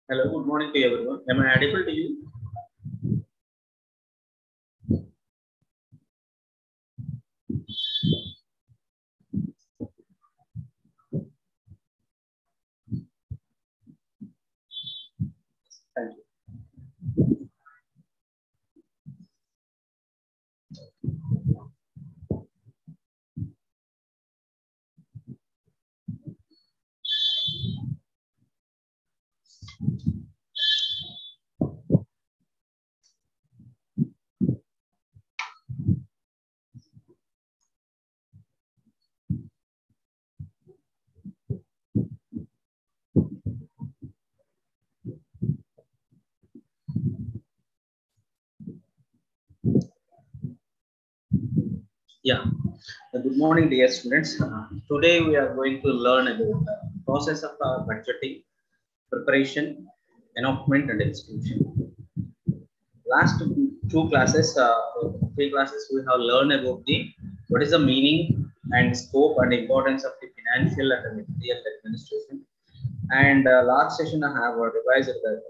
Hello, good morning to everyone. Am I audible to you? Thank you. Yeah. Good morning, dear students. Today we are going to learn about the process of budgeting, preparation, enactment, and execution. Last two classes, three classes, we have learned about the what is the meaning and scope and importance of the financial and material administration. And last session, I have revised the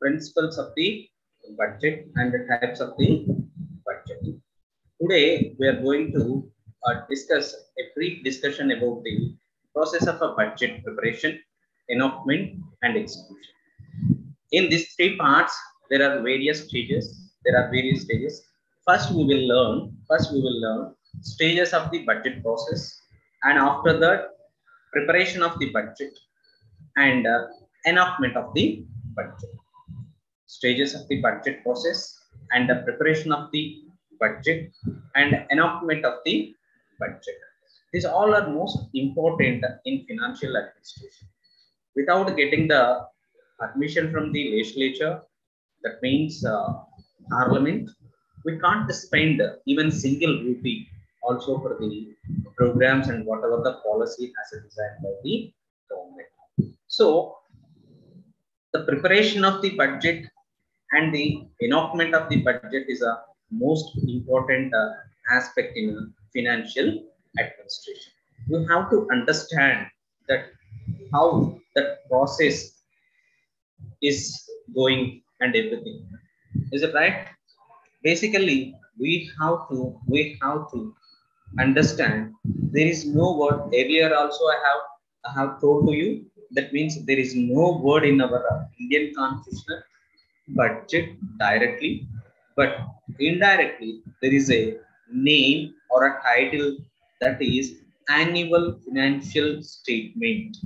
principles of the budget and the types of the budget. Today, we are going to discuss a brief discussion about the process of a budget preparation, enactment, and execution. In these three parts, there are various stages. There are various stages. First, we will learn stages of the budget process, and after that, preparation of the budget and enactment of the budget. Stages of the budget process and the preparation of the budget and enactment of the budget. These all are most important in financial administration. Without getting the permission from the legislature, that means parliament, we can't spend even single rupee also for the programs and whatever the policy has designed by the government. So the preparation of the budget and the enactment of the budget is a most important aspect in financial administration. You have to understand that how that process is going and everything. Is it right? Basically, we have to understand there is no word earlier also I have told to you that means there is no word in our Indian constitution budget directly, but indirectly there is a name or a title that is annual financial statement.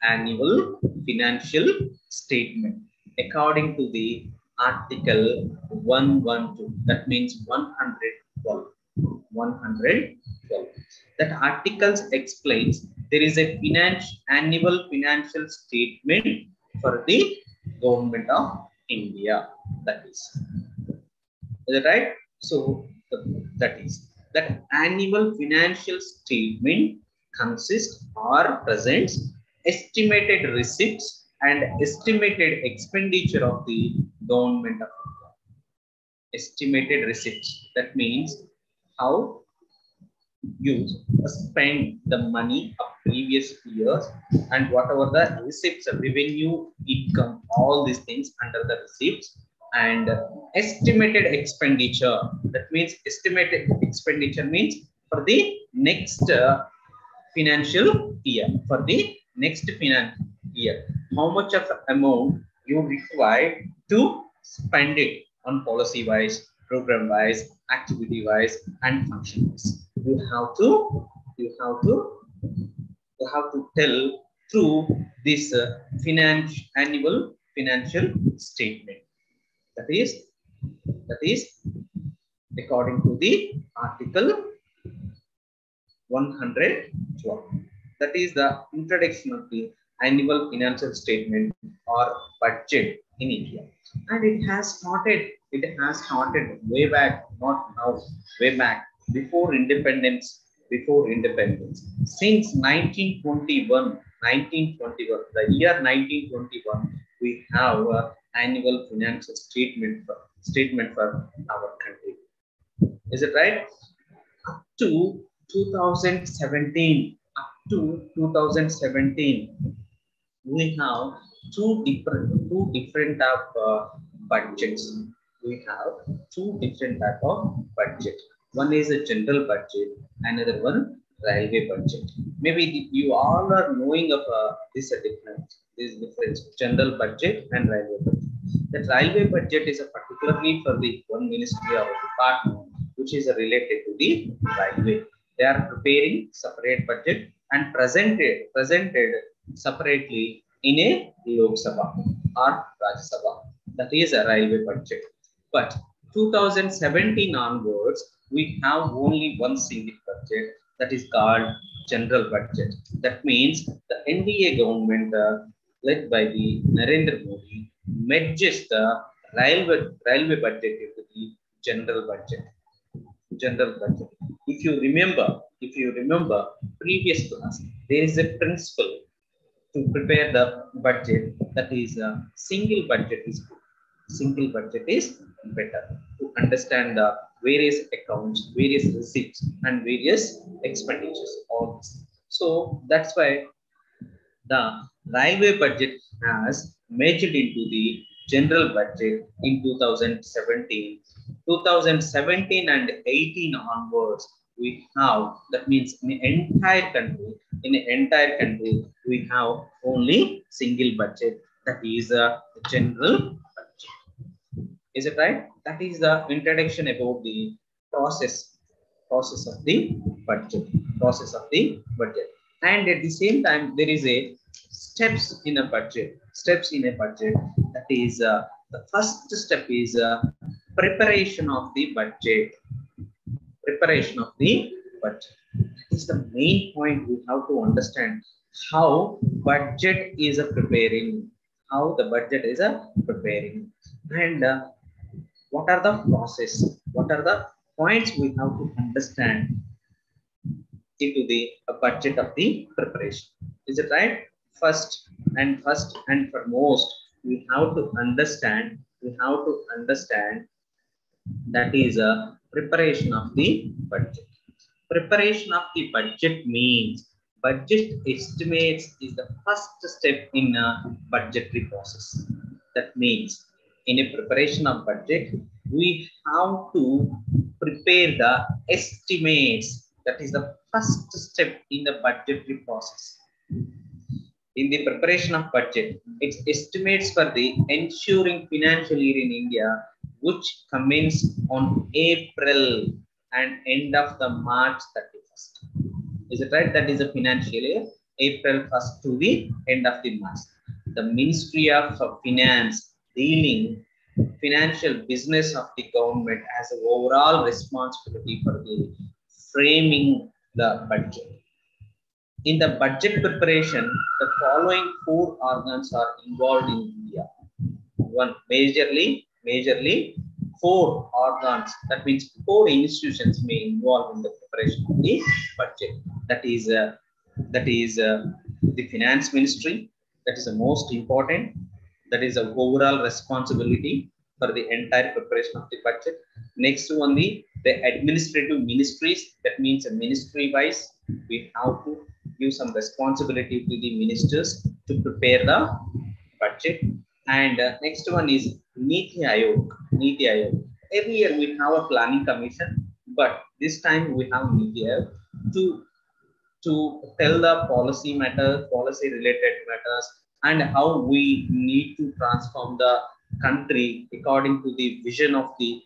Annual financial statement according to the article 112, that means 112. 112. That articles explains there is a annual financial statement for the government of India. That is it right? So that is that annual financial statement consists or presents estimated receipts and estimated expenditure of the government of India. Estimated receipts, that means how you spend the money of previous years and whatever the receipts, revenue, income, all these things under the receipts. And estimated expenditure, that means estimated expenditure means for the next financial year, for the next financial year, how much of amount you require to spend it on policy wise, program wise, activity wise, and function wise. You have to you have to you have to tell through this annual financial statement. That is according to the article 112. That is the introduction of the annual financial statement or budget in India. And it has started way back, not now, way back before independence, Since 1921, the year 1921, we have annual financial statement for our country. Is it right? Up to 2017, we have two different of budgets. We have two different type of budget. One is a general budget, another one railway budget. Maybe you all are knowing of this difference, general budget and railway budget. The railway budget is a particularly for the one ministry or department which is related to the railway. They are preparing separate budget and presented separately in a Lok Sabha or Rajya Sabha. That is a railway budget. But 2017 onwards, we have only one single budget that is called general budget. That means the NDA government led by the Narendra Modi merges the railway budget into the general budget. General budget. If you remember previous class, there is a principle to prepare the budget, that is single budget is good. Single budget is better to understand the various accounts, various receipts and various expenditures, all this. So that's why the railway budget has merged into the general budget in 2017. 2017 and 18 onwards, we have, that means in the entire country, we have only single budget, that is a general budget. Is it right? That is the introduction about the process of the budget, process of the budget. And at the same time, there is a steps in a budget. That is the first step is preparation of the budget. Preparation of the budget. That is the main point. We have to understand how budget is a preparing. How the budget is a preparing, and what are the process? What are the points we have to understand into the budget of the preparation? Is it right? First and foremost, we have to understand. That is a preparation of the budget. Preparation of the budget means budget estimates is the first step in a budgetary process. That means in a preparation of budget, we have to prepare the estimates. That is the first step in the budgetary process. In the preparation of budget, it estimates for the ensuing financial year in India, which commence on April and end of the March 31st. Is it right? That is a financial year, April 1st to the end of the March. The Ministry of Finance dealing financial business of the government has an overall responsibility for the framing the budget. In the budget preparation, the following four organs are involved in India. One, majorly four organs. That means four institutions may involve in the preparation of the budget. That is the Finance Ministry. That is the most important. That is the overall responsibility for the entire preparation of the budget. Next one, the administrative ministries. That means ministry wise, we have to give some responsibility to the ministers to prepare the budget. And next one is Niti Aayog. Earlier we have a planning commission, but this time we have Niti Aayog to tell the policy related matters, and how we need to transform the country according to the vision of the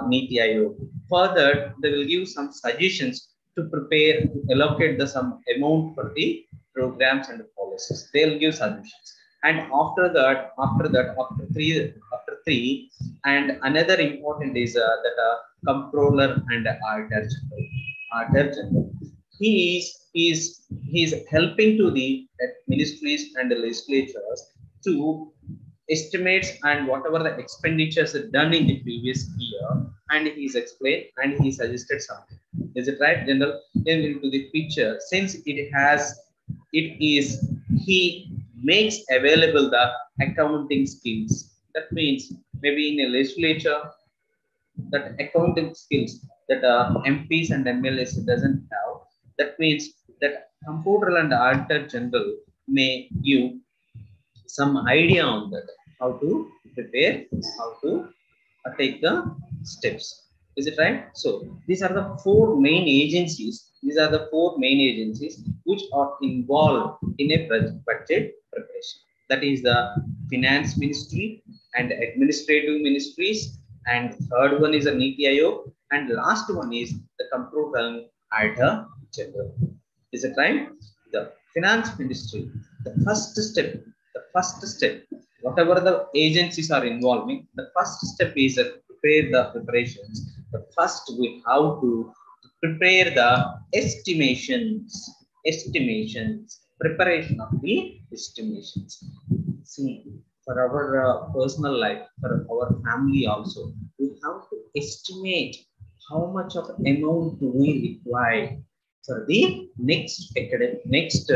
Niti Aayog. Further, they will give some suggestions to prepare, to allocate some amount for the programs and the policies. They'll give suggestions. And after three, and another important is that comptroller and auditor general. He is helping to the ministries and the legislatures to estimates and whatever the expenditures done in the previous year, and he's explained and he suggested something. Is it right, General? Then into the picture, since he makes available the accounting skills. That means maybe in a legislature, that accounting skills that MPs and MLAs doesn't have. That means that comptroller and auditor general may give some idea on that, how to prepare, how to take the steps. Is it right? So these are the four main agencies. These are the four main agencies which are involved in a budget preparation. That is the finance ministry and administrative ministries, and third one is the Niti Aayog, and last one is the Computer Director General. Is it right? The finance ministry, the first step, whatever the agencies are involving, the first step is to prepare the preparations. The first we have to prepare the estimations, preparation of the estimations. See, for our personal life, for our family also, we have to estimate how much of amount do we require for the next academic, next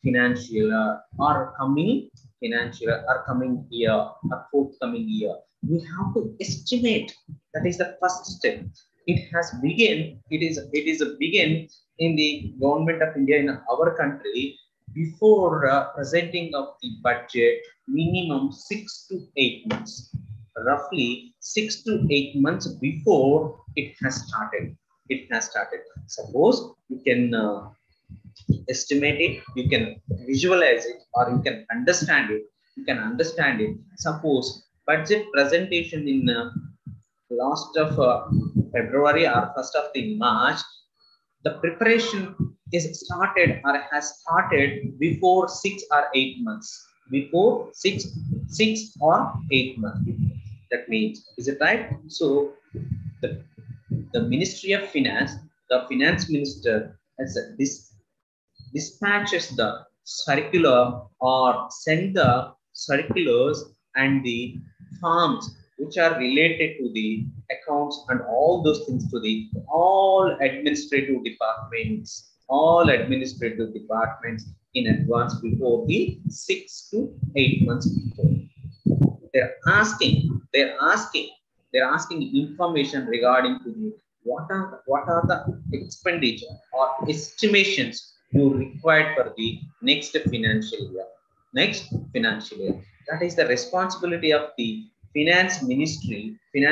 financial or coming financial or coming year or forthcoming year. We have to estimate. That is the first step. It has begun. It is a begin in the government of India, in our country, before presenting of the budget, minimum 6 to 8 months. Roughly 6 to 8 months before it has started. It has started. Suppose you can estimate it, you can visualize it, or you can understand it. You can understand it. Suppose budget presentation in last of February or first of the March, the preparation is started or has started before 6 or 8 months. Before six or 8 months. That means, is it right? So the Ministry of Finance, the finance minister, has dispatches the circular or send the circulars and the forms which are related to the accounts and all those things to the all administrative departments in advance before the 6 to 8 months before. They're asking information regarding to the what are the expenditure or estimations you required for the next financial year. That is the responsibility of the finance ministry. It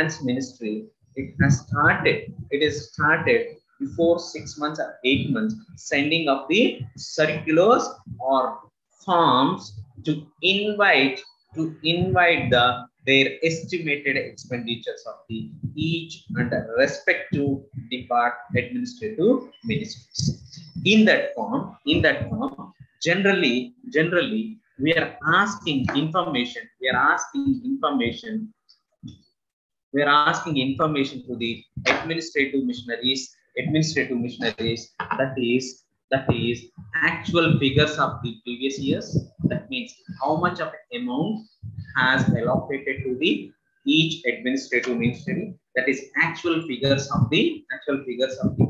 is started before 6 months or 8 months, sending of the circulars or forms to invite their estimated expenditures of the each and respective administrative ministries. In that form, generally we are asking information. We are asking information to the administrative missionaries. That is actual figures of the previous years. That means how much of amount has allocated to the each administrative ministry. That is actual figures of the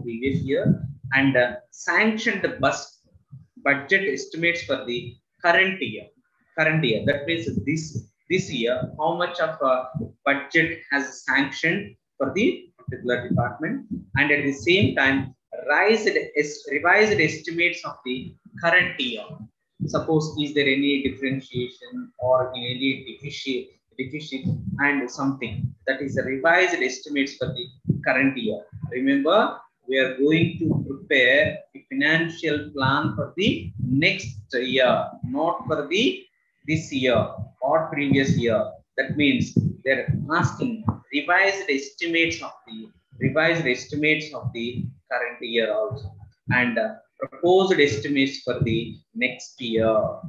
previous year, and sanctioned budget estimates for the current year. That means this year how much of budget has sanctioned for the particular department, and at the same time revised estimates of the current year. Suppose is there any differentiation or any deficit and something, that is a revised estimates for the current year. Remember, we are going to prepare a financial plan for the next year, not for the this year or previous year. That means they're asking revised estimates of the current year also, and proposed estimates for the next year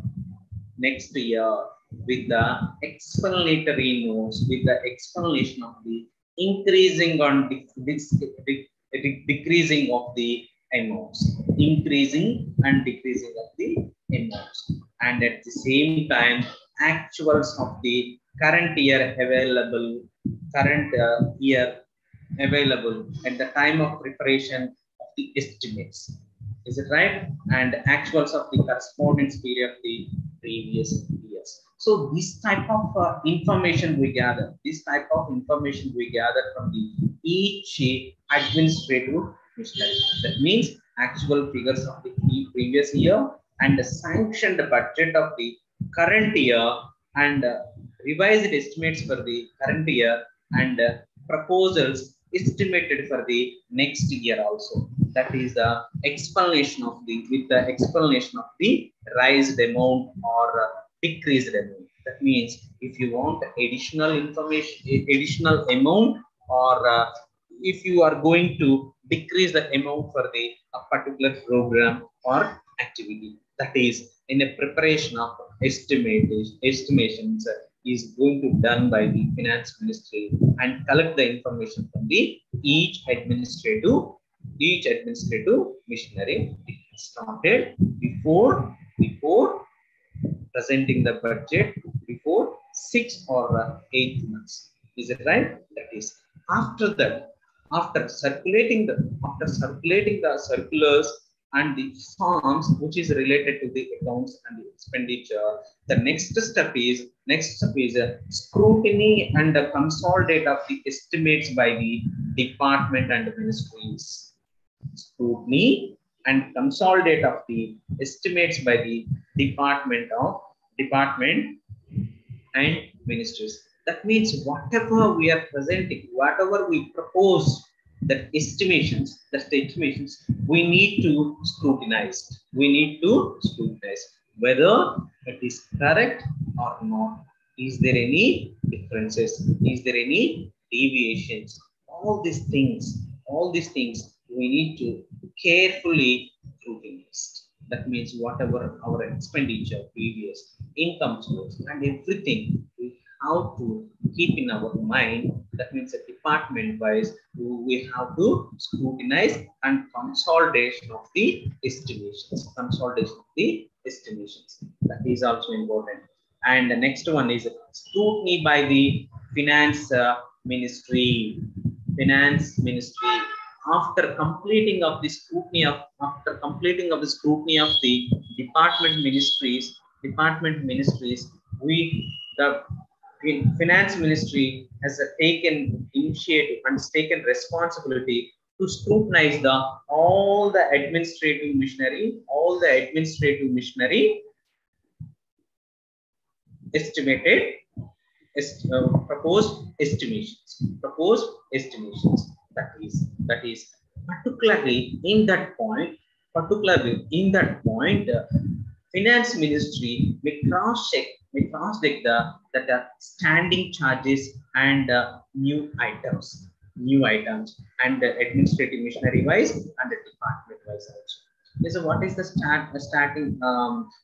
with the explanatory notes, with the explanation of the increasing on decreasing of the amounts, increasing and decreasing of the amounts, and at the same time actuals of the current year available at the time of preparation of the estimates. Is it right? And actuals of the correspondence period of the previous years. So this type of information we gather. From the each administrative machinery. That means actual figures of the previous year and the sanctioned budget of the current year and revised estimates for the current year and proposals estimated for the next year also. That is the explanation of the with the explanation of the raised amount or decreased amount. That means if you want additional information, additional amount, or if you are going to decrease the amount for the a particular program or activity, that is in a preparation of estimations is going to done by the finance ministry and collect the information from the each administrative machinery. It started before presenting the budget before 6 or 8 months. Is it right? That is after that, after circulating the circulars and the forms which is related to the accounts and the expenditure, the next step is a scrutiny and the consolidate of the estimates by the department and ministries. Scrutiny and consolidate of the estimates by the department and ministries. That means whatever we are presenting, whatever we propose, the estimations, we need to scrutinize. We need to scrutinize whether it is correct or not. Is there any differences? Is there any deviations? All these things we need to carefully scrutinize. That means whatever our expenditure, previous income source, and everything we have to keep in our mind. That means a department wise, we have to scrutinize and consolidation of the estimations. That is also important. And the next one is scrutiny by the finance ministry. Finance ministry, after completing of the scrutiny of the department ministries, we the finance ministry has taken initiative and taken responsibility to scrutinize all the administrative machinery estimated proposed estimations. That is particularly in that point, finance ministry may cross check the standing charges and new items and the administrative machinery wise and the department wise also. So what is the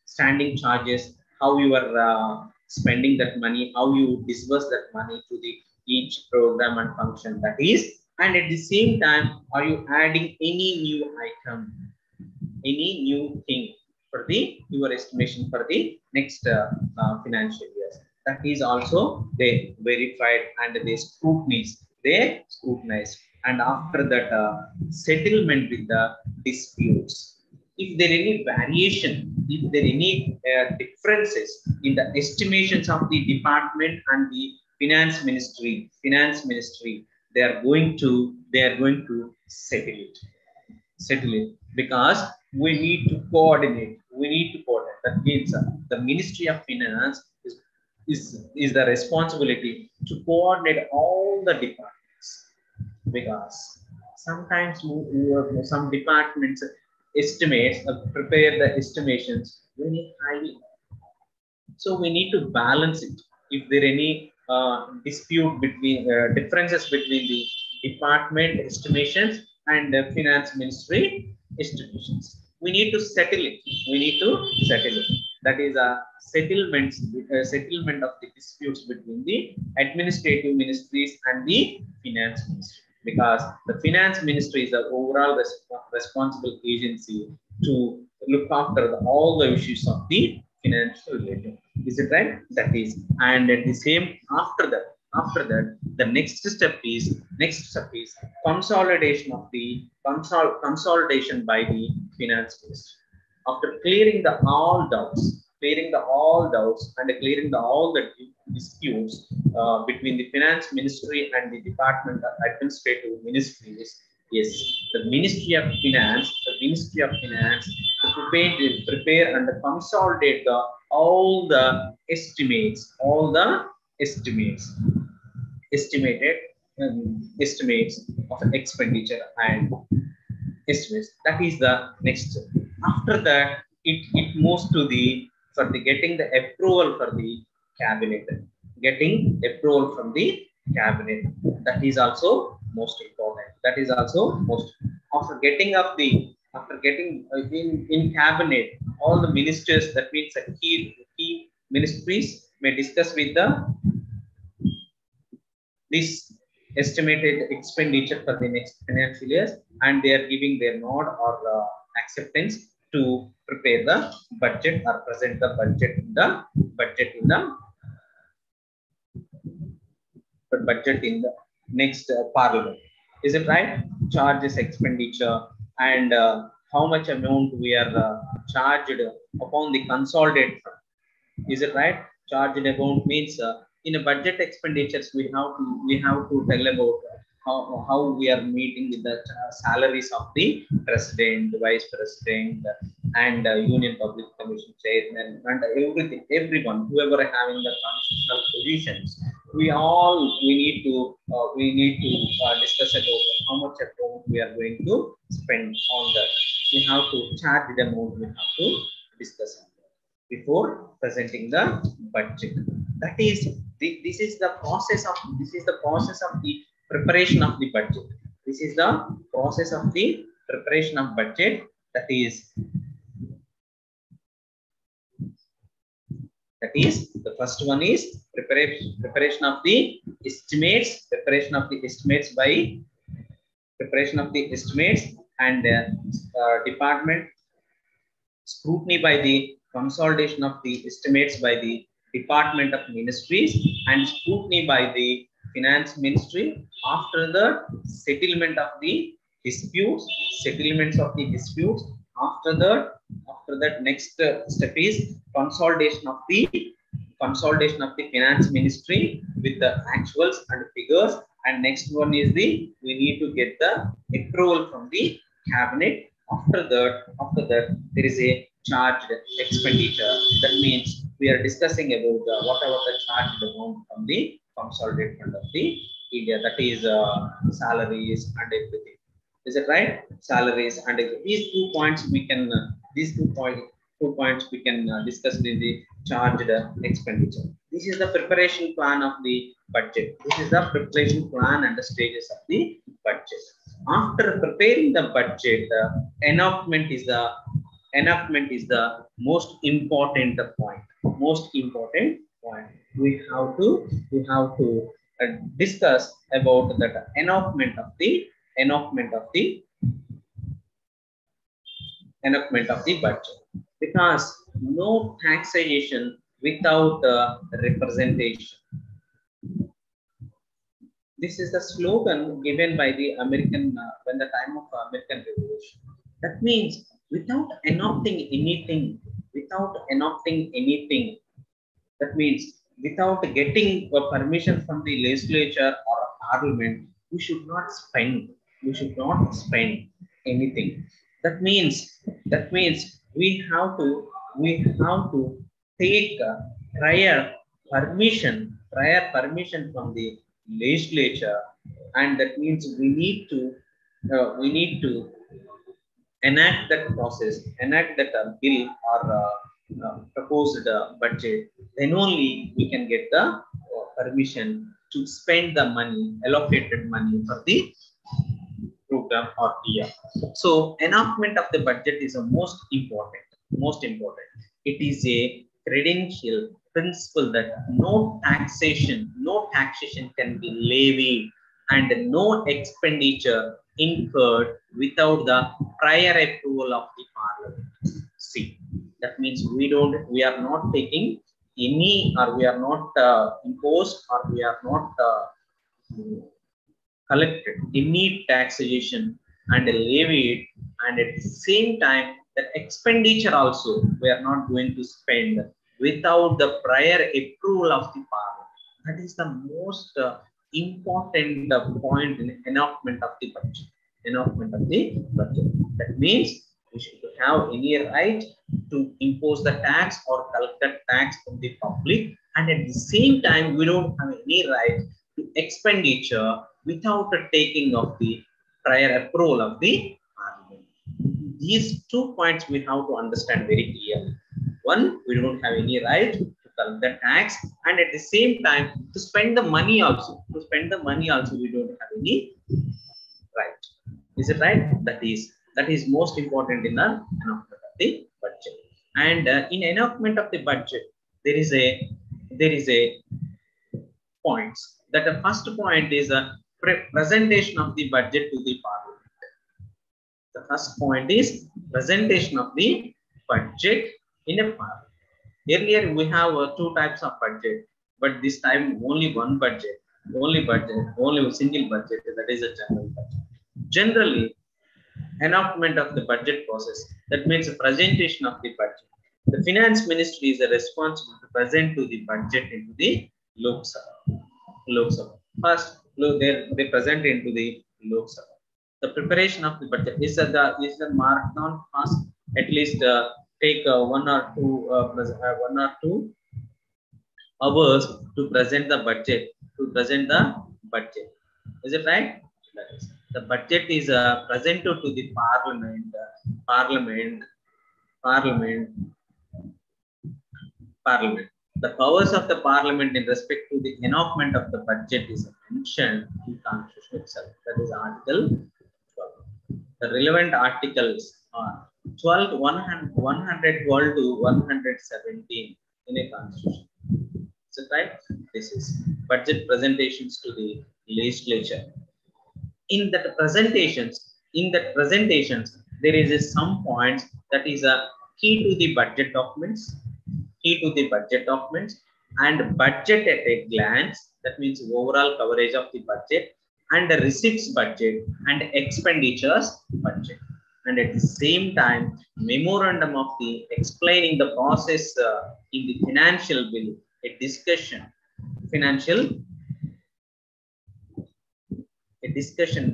standing charges? How you are spending that money? How you disburse that money to the each program and function, that is. And at the same time, are you adding any new item, any new thing for your estimation for the next financial years? That is also they verified and they scrutinize. And after that, settlement with the disputes. If there any variation, if there any differences in the estimations of the department and the finance ministry, they are going to settle it because we need to coordinate. That means the Ministry of Finance is the responsibility to coordinate all the departments, because sometimes some departments estimates prepare the estimations very highly, so we need to balance it. If there any dispute between differences between the department estimations and the finance ministry estimations, we need to settle it. That is a settlement of the disputes between the administrative ministries and the finance ministry, because the finance ministry is the overall responsible agency to look after all the issues of the financial related. Is it right? That is. And at the same, after that, the next step is consolidation of the consolidation by the finance ministry. After clearing the all doubts and clearing all the disputes between the finance ministry and the department of administrative ministries, yes, the Ministry of Finance the Ministry of Finance to prepare and consolidate all the estimates, estimated estimates of expenditure and estimates. That is the next step. After that, it moves to the for the getting the approval for the cabinet. Getting approval from the cabinet. That is also most important. That is also most after getting up the after getting in cabinet, all the ministers, that means the key ministries may discuss with the this estimated expenditure for the next financial years, and they are giving their nod or acceptance to prepare the budget or present the budget in the next parliament. Is it right? Charges, expenditure, and how much amount we are charged upon the consolidated fund. Is it right? Charged amount means in a budget expenditures we have to tell about how we are meeting with the salaries of the president, vice president, and union public commission chairman, and everyone whoever having the constitutional positions. We need to discuss about how much amount we are going to spend on that. We have to charge the amount. We have to discuss before presenting the budget. That is this is the process of the preparation of the budget. This is the process of the preparation of budget. That is the first one is preparation of the estimates, and department scrutiny by the consolidation of the estimates by the Department of Ministries and scrutiny by the Finance Ministry. After the settlements of the disputes. After that, next step is consolidation of the Finance Ministry with the actuals and figures. And next one is we need to get the approval from the cabinet. After that, there is a charged expenditure. That means we are discussing about whatever the charged amount from the consolidated fund of the India. That is salaries and everything. Is it right? Salaries and these 2 points we can discuss in the charged expenditure. This is the preparation plan of the budget. This is the preparation plan and the stages of the budget. After preparing the budget, enactment is the most important point. We have to discuss about that enactment of the budget, because no taxation without representation. This is the slogan given by the American when the time of American Revolution. That means without enacting anything, that means without getting permission from the legislature or parliament, we should not spend anything. That means we have to take prior permission from the legislature, and that means we need to enact that bill or proposed budget. Then only we can get the permission to spend the allocated money for the program or year. So enactment of the budget is the most important. It is a credential principle that no taxation can be levied and no expenditure incurred without the prior approval of the parliament. See, that means we are not taking any, or we are not imposed, or we are not collected any taxation and levied, and at the same time that expenditure also we are not going to spend without the prior approval of the parliament. That is the most important point in enactment of the budget. That means we should have any right to impose the tax or collect the tax from the public, and at the same time we don't have any right to expenditure without the taking of the prior approval of the parliament. These 2 points we have to understand very clearly. One, we don't have any right to collect the tax, and at the same time to spend the money also. To spend the money also, we don't have any right. Is it right? That is most important in the enactment of the budget. And in enactment of the budget, there is a points. That the first point is a presentation of the budget to the parliament. The first point is presentation of the budget in a parliament. Earlier we have two types of budget, but this time only one budget, only a single budget, that is a general budget. Generally, enactment of the budget process, that means the presentation of the budget. The finance ministry is responsible to present to the budget into the Lok Sabha. First, they present into the Lok Sabha. The preparation of the budget is the marked down fast. At least take 1 or 2 hours to present the budget. Is it right? That is. The budget is presented to the parliament. The powers of the parliament in respect to the enactment of the budget is mentioned in Constitution itself. That is Article 12. The relevant articles are 112 to 117 in a Constitution. Is it right? This is budget presentations to the legislature. In that presentations, there is some points that is a key to the budget documents, and budget at a glance. That means overall coverage of the budget, and the receipts budget and expenditures budget. And at the same time, memorandum of the explaining the process in the financial bill, a discussion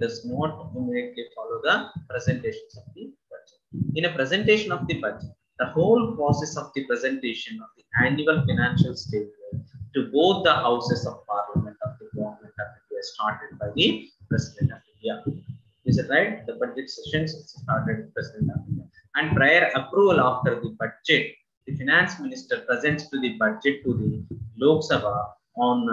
does not immediately follow the presentations of the budget. In a presentation of the budget, the whole process of the presentation of the annual financial statement to both the houses of parliament of the government of India started by the President of India. Is it right? The budget sessions started with President of India. And prior approval after the budget, the finance minister presents to the budget to the Lok Sabha on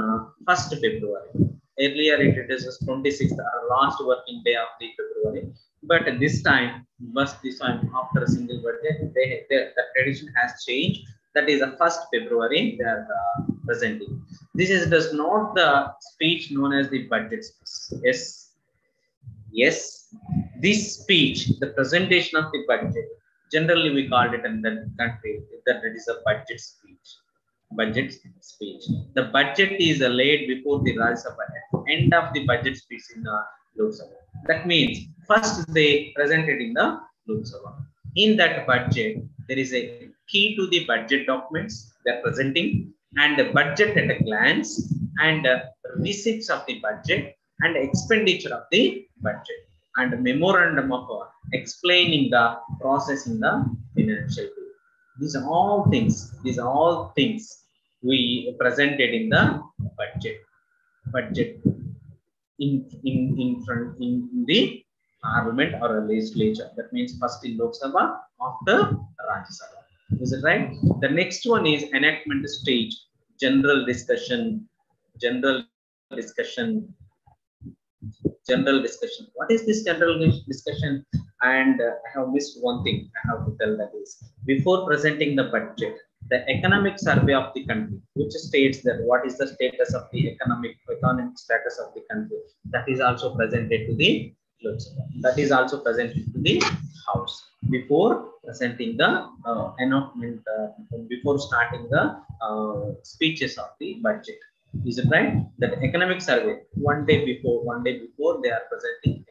1st February. Earlier it is 26th, last working day of the February. But this time after a single budget, the tradition has changed. That is the 1st February they are presenting. This does not the speech known as the budget speech. Yes. This speech, the presentation of the budget, generally we called it in the country that it is a budget speech. The budget is laid before the Rajya Sabha. End of the budget speech in the Lok Sabha. That means first they presented in the Lok Sabha. In that budget, there is a key to the budget documents they are presenting, and the budget at a glance, and receipts of the budget, and expenditure of the budget, and memorandum of explaining the process in the financial bill. These are all things we presented in the budget in the parliament or a legislature. That means first in Lok Sabha, after Rajya Sabha. Is it right? The next one is enactment stage, general discussion. What is this general discussion? And I have missed one thing I have to tell, that is, before presenting the budget, the economic survey of the country, which states that what is the status of the economic status of the country, that is also presented to the Lok Sabha. That is also presented to the House before presenting the enactment, before starting the speeches of the budget. Is it right? That economic survey one day before they are presenting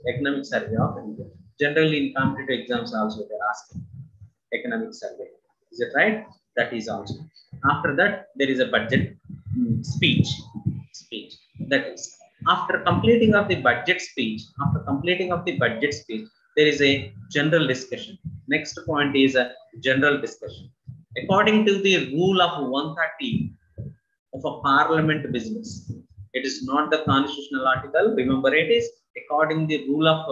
economic survey of India. Generally in competitive exams also they are asking economic survey. Is it right? That is also. After that there is a budget speech. That is, after completing of the budget speech, there is a general discussion. Next point is a general discussion. According to the rule of 130 of a parliament business, it is not the constitutional article. Remember, it is according the rule of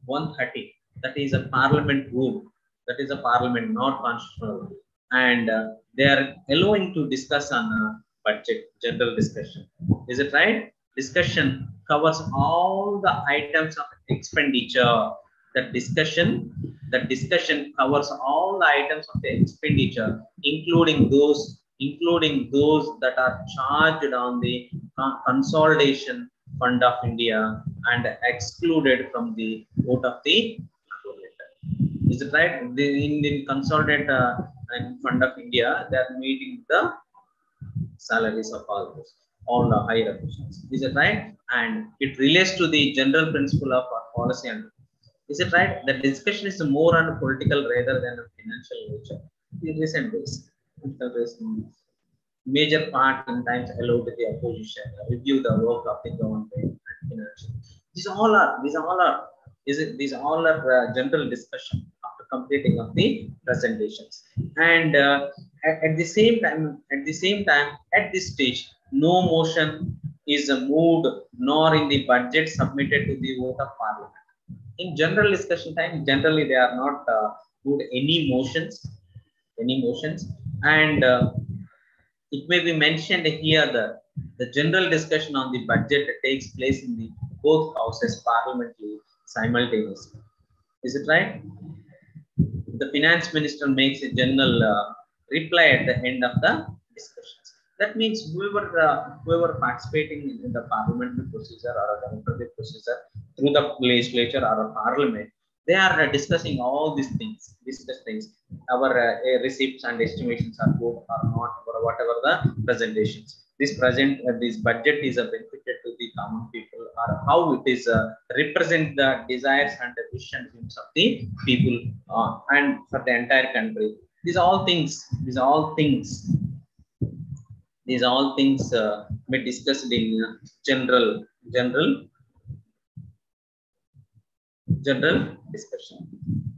130. That is a parliament rule. That is a parliament, not constitutional. And they are allowing to discuss on budget, general discussion. Is it right? Discussion covers all the items of expenditure. The discussion covers all the items of the expenditure, including those that are charged on the consolidation fund of India and excluded from the vote of the parliament. Is it right? In consolidate fund of India, they are meeting the salaries of all the higher officials. Is it right? And it relates to the general principle of policy and. Is it right? The discussion is more on political rather than a financial nature. In recent days, major part sometimes allowed the opposition review the work of the government and financial. These all are general discussion after completing of the presentations. And at the same time, at this stage, no motion is moved nor in the budget submitted to the vote of parliament. In general discussion time, generally they are not moved any motions, and it may be mentioned here that the general discussion on the budget takes place in the both houses parliamentary simultaneously. Is it right? The finance minister makes a general reply at the end of the discussions. That means whoever participating in the parliamentary procedure or a democratic procedure through the legislature or a parliament, they are discussing all these things. Our receipts and estimations are good or not, or whatever the presentations. This budget is a benefited to the common people, or how it is represent the desires and the visions of the people and for the entire country. These all things may discussed in general discussion.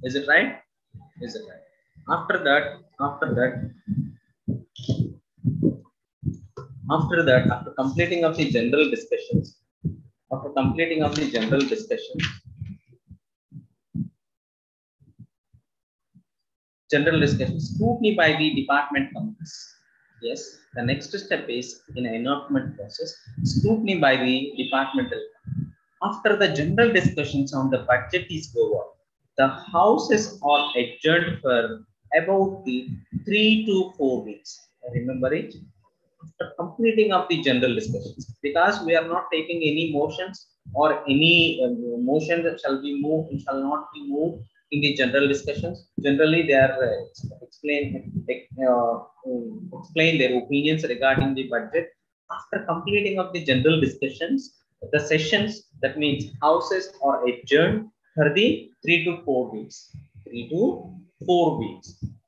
Is it right? After that, after completing of the general discussions, scrutiny by the department committees. Yes, the next step is in enactment process, scrutiny by the departmental. After the general discussions on the budget is over, the houses are adjourned for about the 3 to 4 weeks. Remember it? After completing of the general discussions, because we are not taking any motions or any motion that shall not be moved in the general discussions. Generally, they are explain their opinions regarding the budget. After completing of the general discussions, the sessions, that means houses are adjourned for the 3 to 4 weeks.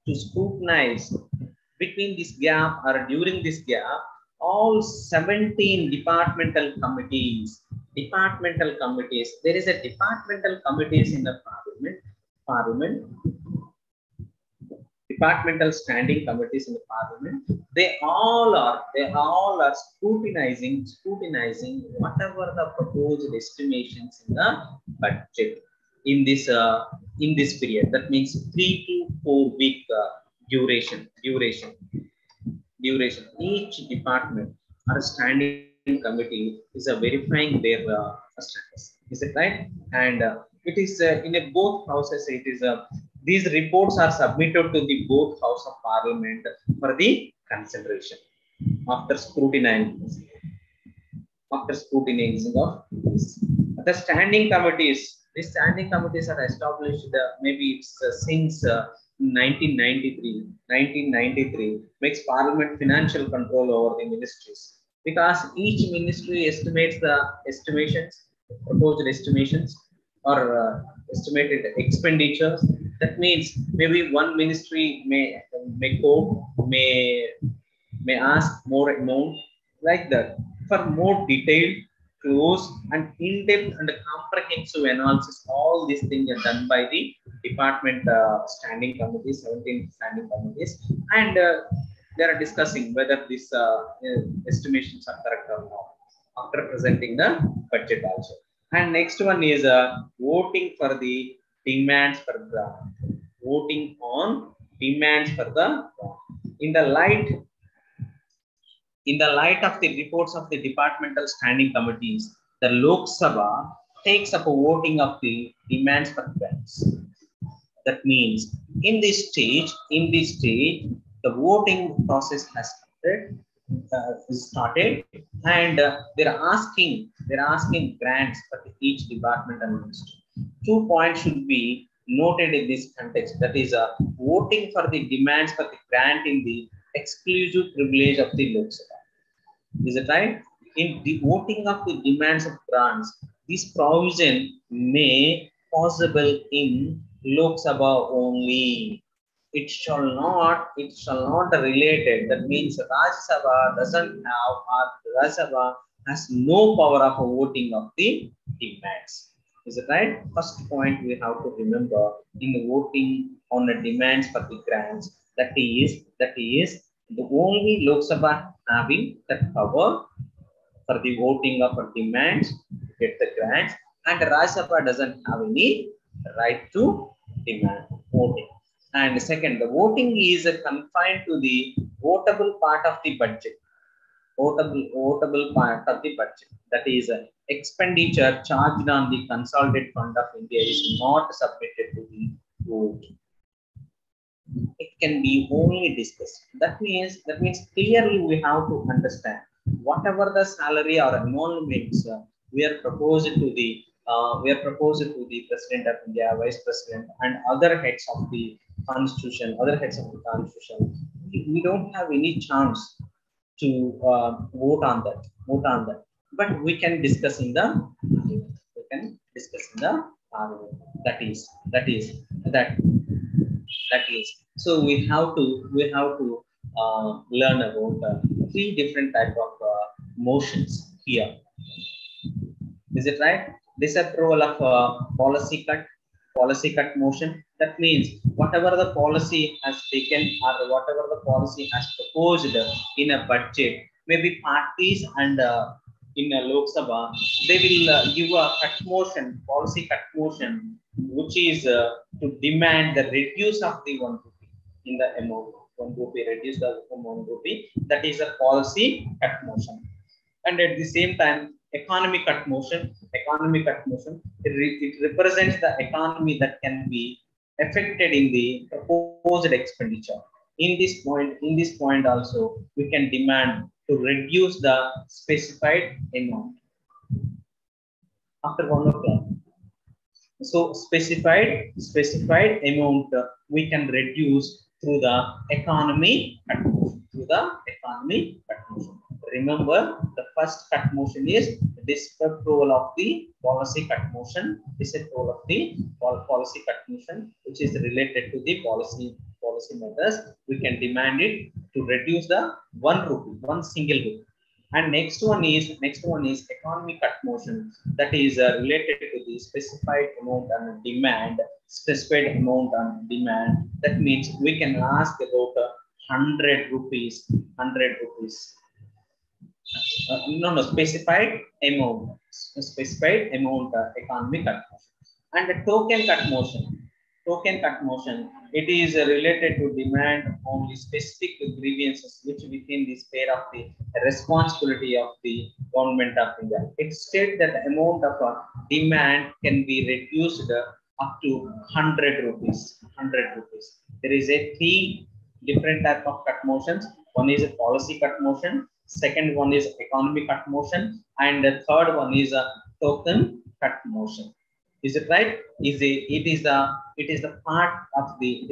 To scrutinize between this gap or during this gap, all 17 departmental committees. There is a departmental committees in the parliament. Departmental standing committees in the parliament. They all are scrutinizing whatever the proposed estimations in the budget in this period. That means 3 to 4 week duration. Each department or standing committee is verifying their status. Is it right? And it is in both houses. It is these reports are submitted to the both house of parliament for the consideration after scrutinizing of this. The standing committees. These standing committees are established maybe it's since 1993 makes parliament financial control over the ministries, because each ministry estimates the proposed estimations or estimated expenditures. That means maybe one ministry may ask more amount, like that. For more detailed close and in-depth and comprehensive analysis. All these things are done by the department standing committees, 17 standing committees, and they are discussing whether these estimations are correct or not after presenting the budget also. And next one is voting for the demands for grant. Voting on demands for the grant. In the light of the reports of the departmental standing committees, the Lok Sabha takes up a voting of the demands for grants. That means in this stage, the voting process has started, and they're asking grants for each department and ministry. 2 points should be noted in this context. That is, voting for the demands for the grant in the exclusive privilege of the Lok Sabha. Is it right? In the voting of the demands of grants, this provision may possible in Lok Sabha only. It shall not related. That means Rajya Sabha doesn't have, or Rajya Sabha has no power of voting of the demands. Is it right? First point we have to remember in the voting on the demands for the grants. That is the only Lok Sabha having that power for the voting of a demands to get the grants, and Rajya Sabha doesn't have any right to demand voting. And second, the voting is confined to the votable part of the budget. Votable part of the budget. That is, expenditure charged on the consolidated fund of India is not submitted to the vote. It can be only discussed. That means clearly we have to understand whatever the salary or emoluments we are proposed to the President of India, Vice President, and other heads of the Constitution. We don't have any chance to vote on that. But we can discuss in the argument. That is. So we have to learn about three different type of motions here. Is it right? Disapproval of policy cut motion. That means whatever the policy has taken or whatever the policy has proposed in a budget, maybe parties and in a Lok Sabha, they will give a policy cut motion, which is to demand the reduce of the 1 rupee in the amount. 1 rupee, reduce the 1 rupee. That is a policy cut motion. And at the same time, economic cut motion, it represents the economy that can be affected in the proposed expenditure. In this point also, we can demand to reduce the specified amount. After 1 o'clock. So specified amount we can reduce through the economy cut motion. Remember, the first cut motion is disapproval of the policy cut motion. Disapproval of the policy cut motion, which is related to the policy matters. We can demand it to reduce the 1 rupee, 1 single rupee. And next one is economy cut motion. That is related to the specified amount on demand. That means we can ask about 100 rupees. Specified amount economic cut motion. And the token cut motion, it is related to demand only specific grievances which within the sphere of the responsibility of the government of India. It states that the amount of demand can be reduced up to 100 rupees. There is a three different type of cut motions. One is a policy cut motion, second one is economic cut motion, and the third one is a token cut motion. Is it right? It is the part of the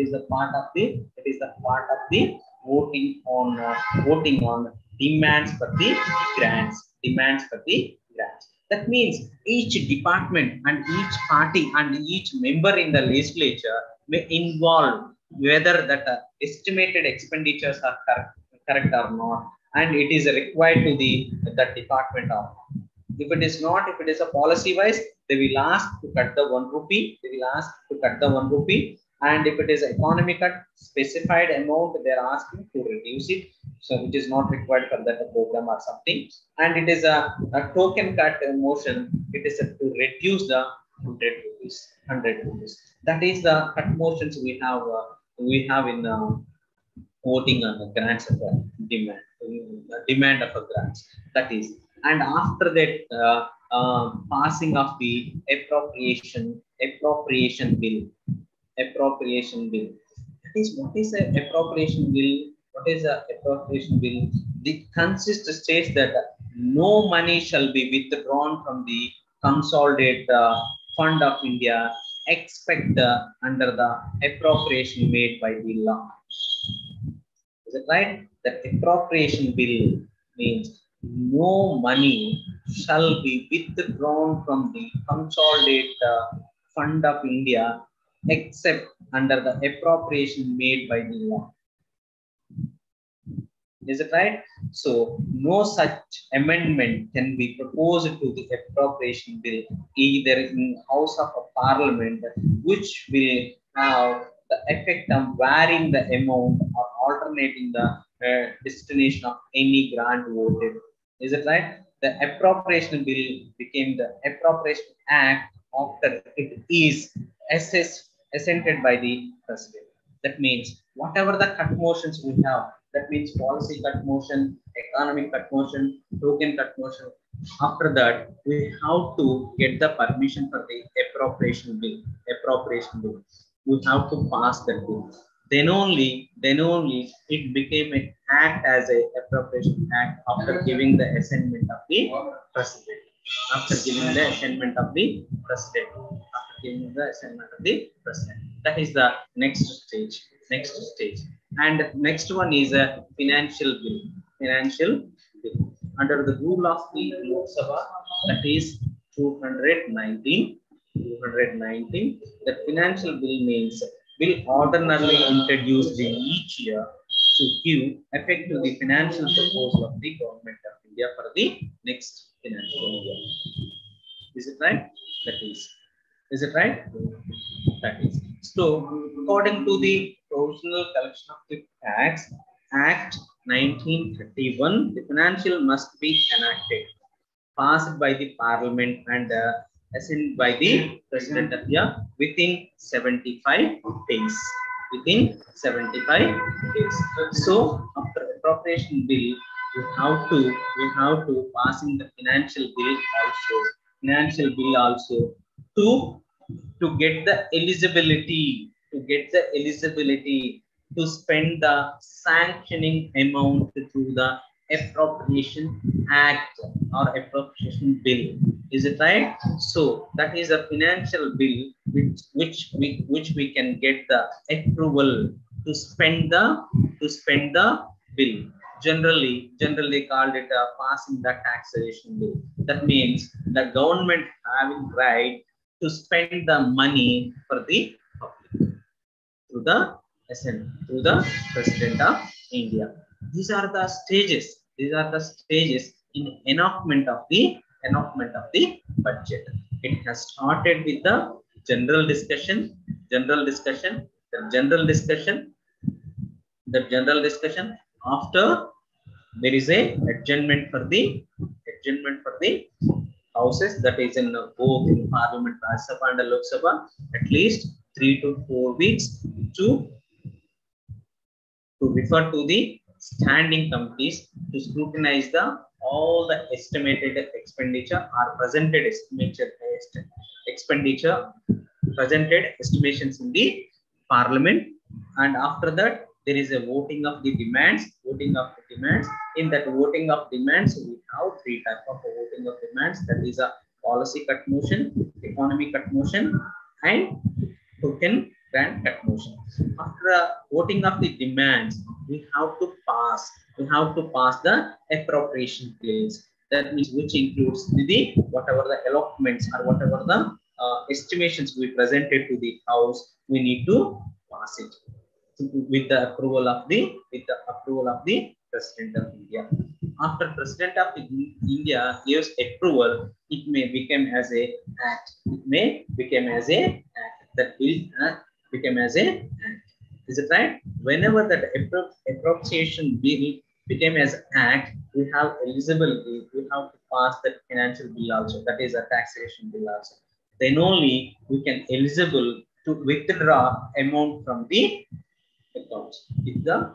voting on demands for the grants. That means each department and each party and each member in the legislature may involve whether that estimated expenditures are correct or not, and it is required to the department of. If it is not, if it is a policy wise, they will ask to cut the 1 rupee. They will ask to cut the 1 rupee. And if it is economy cut, specified amount, they are asking to reduce it. So it is not required for that program or something. And it is a token cut motion. It is to reduce the 100 rupees. 100 rupees. That is the cut motions we have in voting on the grants of the demand, demand of a grants. That is, and after that, passing of the appropriation bill, appropriation bill. That is, what is an appropriation bill? What is an appropriation bill? The consist states that no money shall be withdrawn from the consolidated fund of India except under the appropriation made by the law. Is it right? That appropriation bill means no money shall be withdrawn from the consolidated fund of India except under the appropriation made by the law. Is it right? So no such amendment can be proposed to the appropriation bill either in House of a Parliament, which will have the effect of varying the amount or alternating the destination of any grant voted. Is it right? The appropriation bill became the appropriation act after it is assented by the president. That means whatever the cut motions we have, that means policy cut motion, economic cut motion, token cut motion. After that, we have to get the permission for the appropriation bill. Appropriation bill. We have to pass that bill. Then only it became an act as a appropriation act after giving the assentment of the president. After giving the assentment of the president. After giving the assentment of the president. That is the next stage. Next stage. And next one is a financial bill. Financial bill. Under the rule of the Lok Sabha, that is 219. 219. The financial bill means bill ordinarily introduced in each year to give effect to the financial proposal of the government of India for the next financial year. Is it right? That is. Is it right? That is. So, according to the Provisional Collection of the Tax Act 1931, the financial must be enacted, passed by the Parliament and assented by the President of India within 75 days. Within 75 days. So, after appropriation bill, we have to passing the financial bill also. Financial bill also to get the eligibility, to spend the sanctioning amount through the appropriation act or appropriation bill. Is it right? So that is a financial bill which we can get the approval to spend the bill. Generally called it passing the taxation bill. That means the government having right to spend the money for the public through the President of India. These are the stages. These are the stages in enactment of the budget. It has started with the general discussion. After there is a adjournment for the houses, that is in both in Parliament, Rajya Sabha and Lok Sabha, at least 3 to 4 weeks to refer to the standing committees to scrutinize all the estimated expenditure or presented estimations in the Parliament, and after that there is a voting of the demands. In that voting of demands, we have 3 types of voting of demands. That is a policy cut motion, economy cut motion, and token grant cut motion. After voting of the demands, we have to pass the appropriation bills. That means which includes the whatever the allotments or whatever the estimations we presented to the House, we need to pass it with the approval of the President of India. after President of India gives approval, it may become as a act. It may become as a act. That bill become as a act. Is it right? Whenever that appropriation bill became as act, we have eligibility. We have to pass that financial bill also. That is a taxation bill also. Then only we can eligible to withdraw amount from the accounts. With the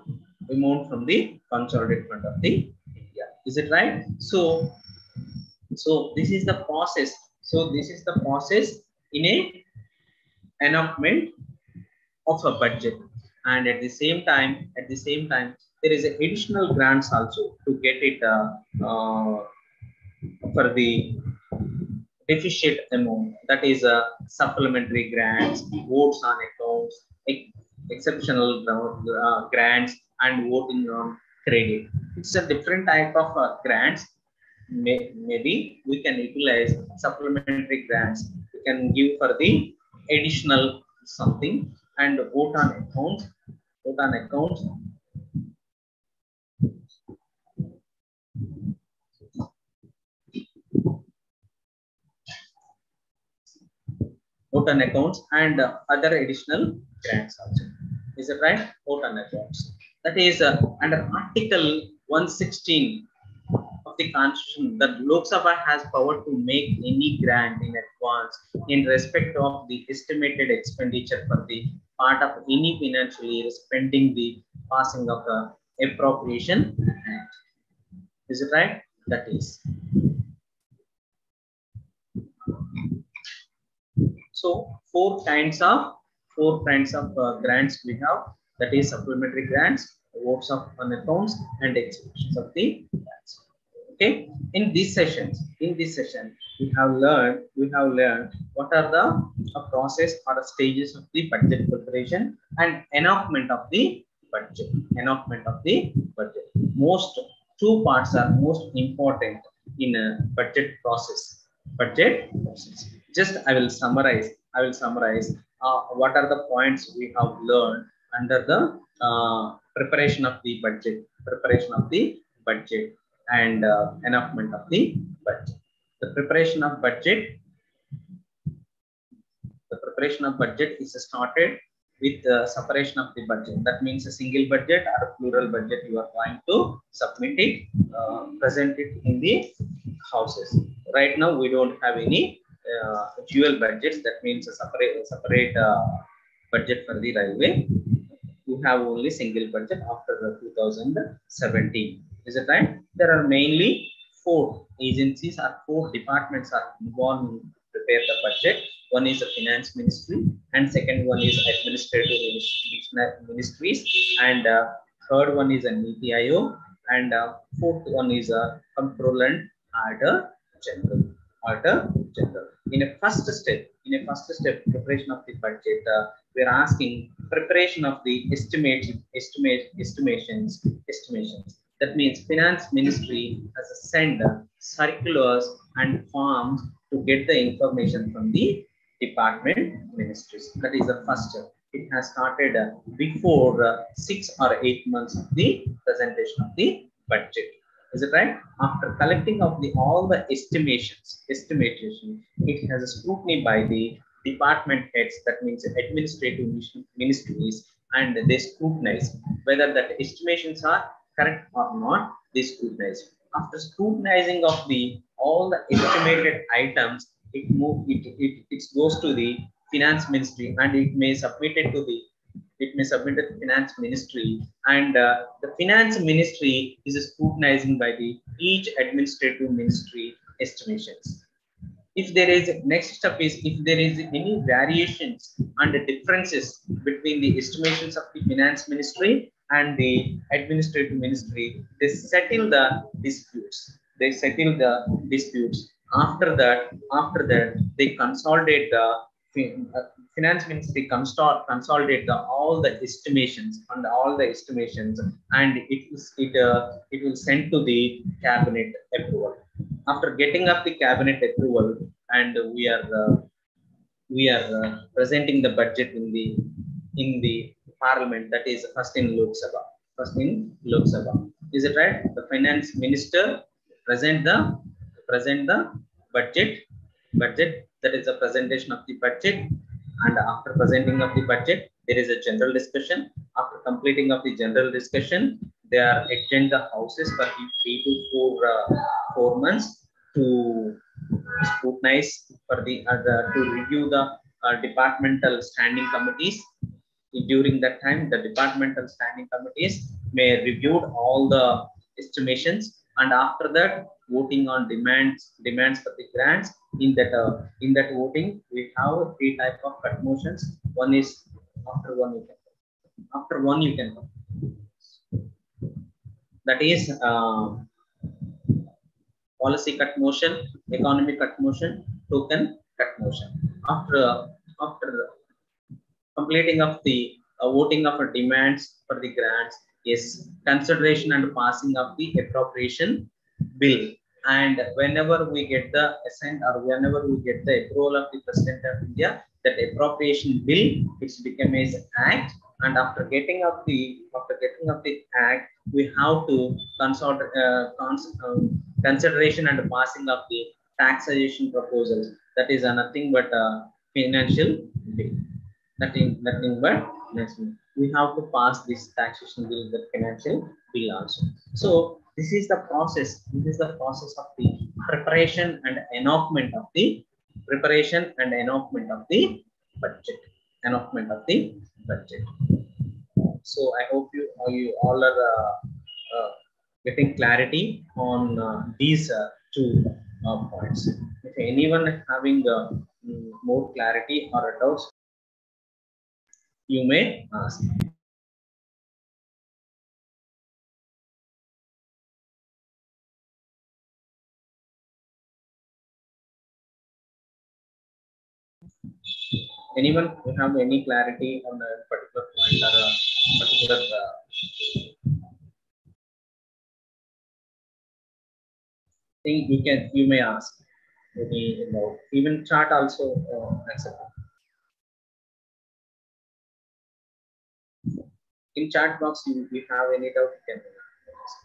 amount from the consolidated fund of the India. Is it right? So this is the process. So this is the process in a enactment of a budget, and at the same time, there is additional grants also to get it for the deficit amount. That is supplementary grants, votes on accounts, exceptional grants, and voting on credit. It's a different type of grants. Maybe we can utilize supplementary grants. We can give for the additional something, and vote on accounts. Vote on accounts. Vote on accounts and other additional grants also. Is it right? Vote on accounts. That is under Article 116 of the Constitution, that Lok Sabha has power to make any grant in advance in respect of the estimated expenditure for the part of any financial year pending the passing of the Appropriation Act. Is it right? That is. So four kinds of grants we have. That is supplementary grants, votes on accounts, and executions of the grants. Okay. In this session, we have learned what are the process or stages of the budget preparation and enactment of the budget. Most two parts are most important in a budget process. Just I will summarize. What are the points we have learned under the preparation of the budget. And enactment of the budget. The preparation of budget is started with the separation of the budget. That means a single budget or a plural budget. You are going to submit it, present it in the houses. Right now, we don't have any dual budgets. That means a separate budget for the railway. We have only single budget after the 2017. Is it right? There are mainly four agencies or four departments are involved in prepare the budget. One is the Finance Ministry, and second one is Administrative Ministries, and third one is a Niti Aayog, and fourth one is a Comptroller and Auditor General. In a first step, preparation of the budget, we are asking preparation of the estimations. That means Finance Ministry has to send circulars and forms to get the information from the department ministries. That is the first step. It has started before 6 or 8 months of the presentation of the budget. Is it right? After collecting of all the estimations, it has a scrutiny by the department heads. That means administrative ministries, and they scrutinize whether that estimations are correct or not. They scrutinize. After scrutinizing of all the estimated items, it goes to the Finance Ministry, and it may submit it to Finance Ministry, and the Finance Ministry is scrutinizing by each administrative ministry estimations. If there is next step is if there is any variations and differences between the estimations of the Finance Ministry and the Administrative Ministry, they settle the disputes. After that, they consolidate the Finance Ministry consolidate all the estimations, and it will send to the cabinet approval. After getting up the cabinet approval, and we are presenting the budget in the Parliament. That is first in Lok Sabha. Is it right? The finance minister present the budget. That is a presentation of the budget, and after presenting of the budget, there is a general discussion. After completing of the general discussion, they are attend the houses for 3 to 4 months to scrutinize for the to review the departmental standing committees. During that time, the departmental standing committees may review all the estimations, and after that, voting on demands for the grants. In that voting, we have three type of cut motions. One is after one you can after one you can that is policy cut motion, economic cut motion, token cut motion. After completing of the voting of demands for the grants is consideration and passing of the appropriation bill. And whenever we get the assent or whenever we get the approval of the President of India, that appropriation bill which become as act. And after getting of the act, we have to consideration and passing of the taxation proposals. That is nothing but financial bill. Nothing but we have to pass this taxation bill, the financial bill also. So this is the process of the preparation and enactment of the budget. So I hope you all are getting clarity on these two points. If anyone having more clarity or doubts, you may ask. Anyone who have any clarity on a particular point or a particular thing, you may ask. Maybe even chat also accepted. In chat box, if you have any doubt, you can ask.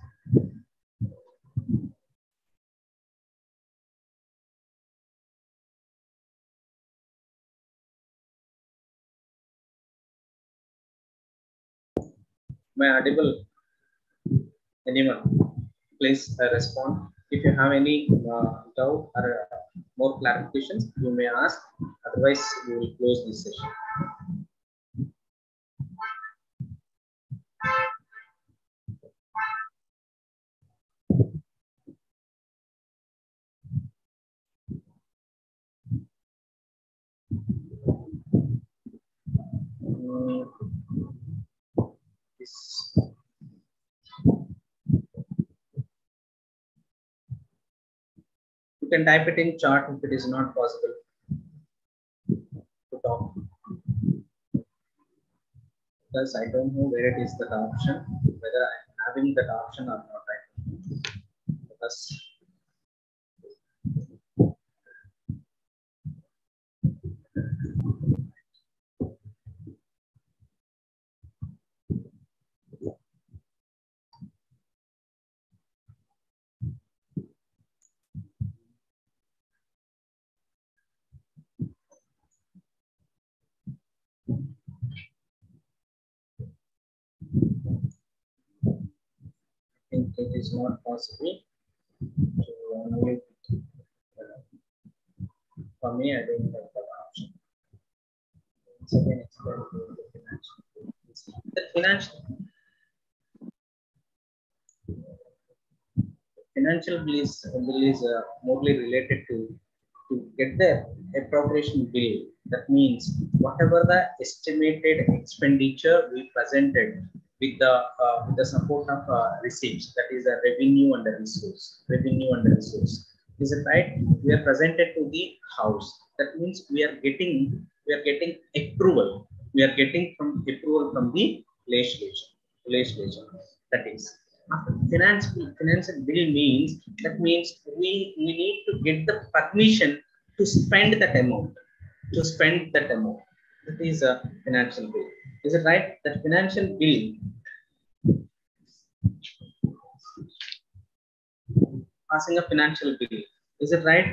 Am I audible? Anyone? Please respond. If you have any doubt or more clarifications, you may ask. Otherwise, we will close this session. You can type it in chat if it is not possible to talk, because I don't know where it is that option, whether I'm having that option or not. Right? Because I think it is not possible to only for me. I don't have that option. So then it's the financial bill is mostly related to get the appropriation bill. That means whatever the estimated expenditure we presented with the support of receipts, that is a revenue and the resource. Is it right? We are presented to the house. That means we are getting approval. We are getting from approval from the legislature. That is financial bill means, that means we need to get the permission to spend that amount. That is a financial bill. Is it right? That financial bill passing a financial bill. Is it right?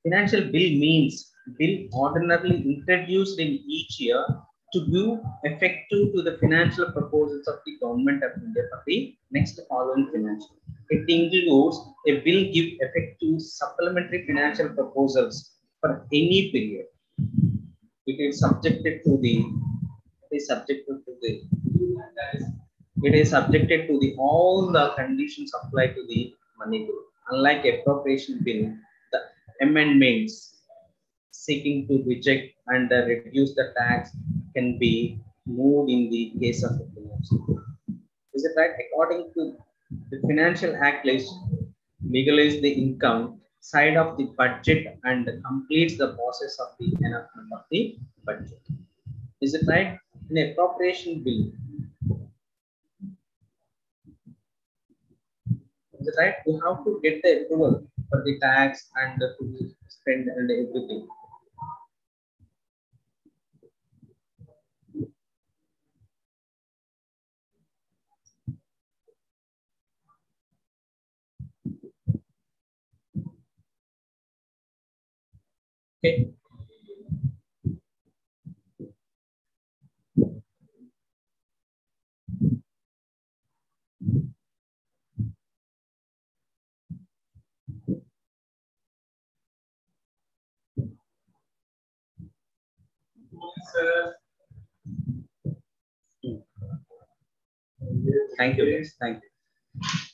Financial bill means bill ordinarily introduced in each year to give effective to the financial proposals of the government of India for the next following financial. It includes a bill give effect to supplementary financial proposals for any period. It is subjected to the it is subjected to the it is subjected to the all the conditions applied to the money bill. Unlike appropriation bill, the amendments seeking to reject and reduce the tax can be moved in the case of the financial bill. Is it right? According to the Financial Act, legalize the income side of the budget and completes the process of the enactment of the budget. Is it right? In appropriation bill, is it right? You have to get the approval for the tax and to spend and everything. Okay. Thank you. Guys. Thank you.